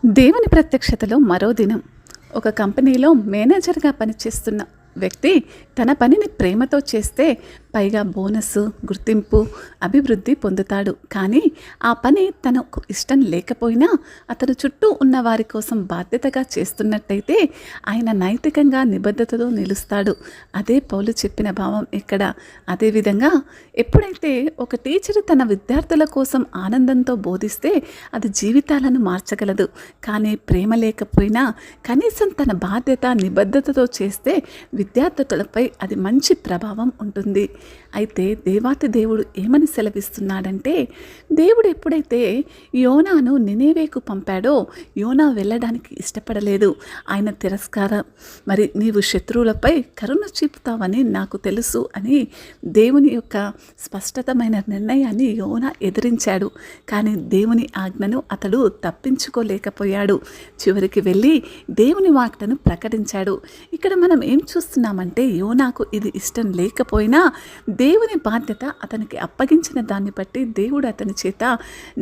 దేవుని ప్రత్యక్షతలో మరో దినం. ఒక కంపెనీలో మేనేజర్గా పనిచేస్తున్న వ్యక్తి తన పనిని ప్రేమతో చేస్తే పైగా బోనస్, గుర్తింపు, అభివృద్ధి పొందుతాడు. కానీ ఆ పని తనకు ఇష్టం లేకపోయినా అతను చుట్టూ ఉన్న వారి కోసం బాధ్యతగా చేస్తున్నట్టయితే ఆయన నైతికంగా నిబద్ధతతో నిలుస్తాడు. అదే పౌలు చెప్పిన భావం ఇక్కడ. అదేవిధంగా ఎప్పుడైతే ఒక టీచర్ తన విద్యార్థుల కోసం ఆనందంతో బోధిస్తే అది జీవితాలను మార్చగలదు. కానీ ప్రేమ లేకపోయినా కనీసం తన బాధ్యత నిబద్ధతతో చేస్తే విద్యార్థులపై అది మంచి ప్రభావం ఉంటుంది. అయితే దేవాతి దేవుడు ఏమని సెలవిస్తున్నాడంటే, దేవుడు ఎప్పుడైతే యోనాను నినేవేకు పంపాడో యోనా వెళ్ళడానికి ఇష్టపడలేదు. ఆయన తిరస్కారం, మరి నీవు శత్రువులపై కరుణ చూపుతావని నాకు తెలుసు అని దేవుని యొక్క స్పష్టతమైన నిర్ణయాన్ని యోనా ఎదిరించాడు. కానీ దేవుని ఆజ్ఞను అతడు తప్పించుకోలేకపోయాడు. చివరికి వెళ్ళి దేవుని వాక్యను ప్రకటించాడు. ఇక్కడ మనం ఏం చూస్తున్నామంటే, యోనాకు ఇది ఇష్టం లేకపోయినా దేవుని బాధ్యత అతనికి అప్పగించిన దాన్ని బట్టి దేవుడు అతని చేత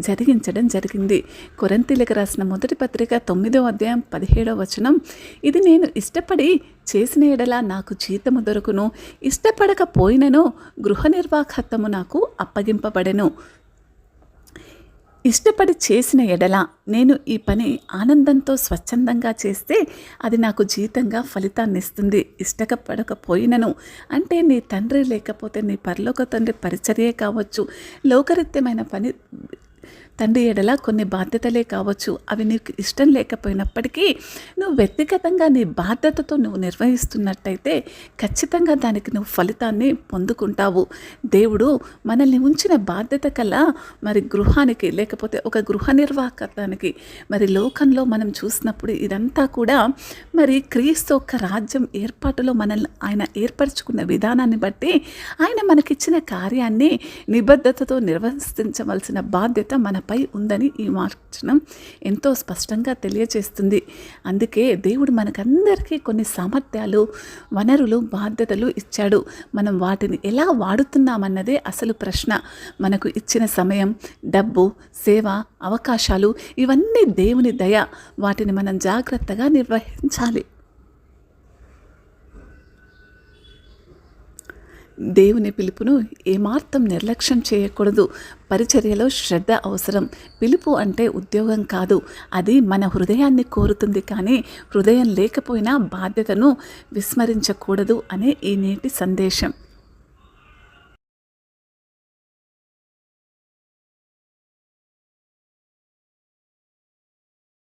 జరిగించడం జరిగింది. కొరింథీయులకు రాసిన మొదటి పత్రిక 9వ అధ్యాయం 17వ వచనం, ఇది నేను ఇష్టపడి చేసిన ఎడల నాకు జీతము దొరుకును, ఇష్టపడకపోయినను గృహ నిర్వాహకత్వము నాకు అప్పగింపబడెను. ఇష్టపడి చేసిన ఎడల నేను ఈ పని ఆనందంతో స్వచ్ఛందంగా చేస్తే అది నాకు జీతంగా ఫలితాన్ని ఇస్తుంది. ఇష్టపడకపోయినను అంటే నీ తండ్రి లేకపోతే నీ పరలోక తండ్రి పరిచర్యే కావచ్చు, లోకరీత్యమైన పని తండ్రి ఎడల కొన్ని బాధ్యతలే కావచ్చు, అవి నీకు ఇష్టం లేకపోయినప్పటికీ నువ్వు వ్యక్తిగతంగా నీ బాధ్యతతో నువ్వు నిర్వహిస్తున్నట్టయితే ఖచ్చితంగా దానికి నువ్వు ఫలితాన్ని పొందుకుంటావు. దేవుడు మనల్ని ఉంచిన బాధ్యత కల్లా మరి గృహానికి లేకపోతే ఒక గృహ నిర్వాహకత్వానికి మరి లోకంలో మనం చూసినప్పుడు ఇదంతా కూడా మరి క్రీస్తు యొక్క రాజ్యం ఏర్పాటులో మనల్ని ఆయన ఏర్పరచుకున్న విధానాన్ని బట్టి ఆయన మనకిచ్చిన కార్యాన్ని నిబద్ధతతో నిర్వర్తించవలసిన బాధ్యత మనపై ఉందని ఈ వచనం ఎంతో స్పష్టంగా తెలియజేస్తుంది. అందుకే దేవుడు మనకందరికీ కొన్ని సామర్థ్యాలు, వనరులు, బాధ్యతలు ఇచ్చాడు. మనం వాటిని ఎలా వాడుతున్నామన్నదే అసలు ప్రశ్న. మనకు ఇచ్చిన సమయం, డబ్బు, సేవ, అవకాశాలు ఇవన్నీ దేవుని దయ. వాటిని మనం జాగ్రత్తగా నిర్వహించాలి. దేవుని పిలుపును ఏమాత్రం నిర్లక్ష్యం చేయకూడదు. పరిచర్యలో శ్రద్ధ అవసరం. పిలుపు అంటే ఉద్యోగం కాదు, అది మన హృదయాన్ని కోరుతుంది. కానీ హృదయం లేకపోయినా బాధ్యతను విస్మరించకూడదు అనే ఈ నేటి సందేశం.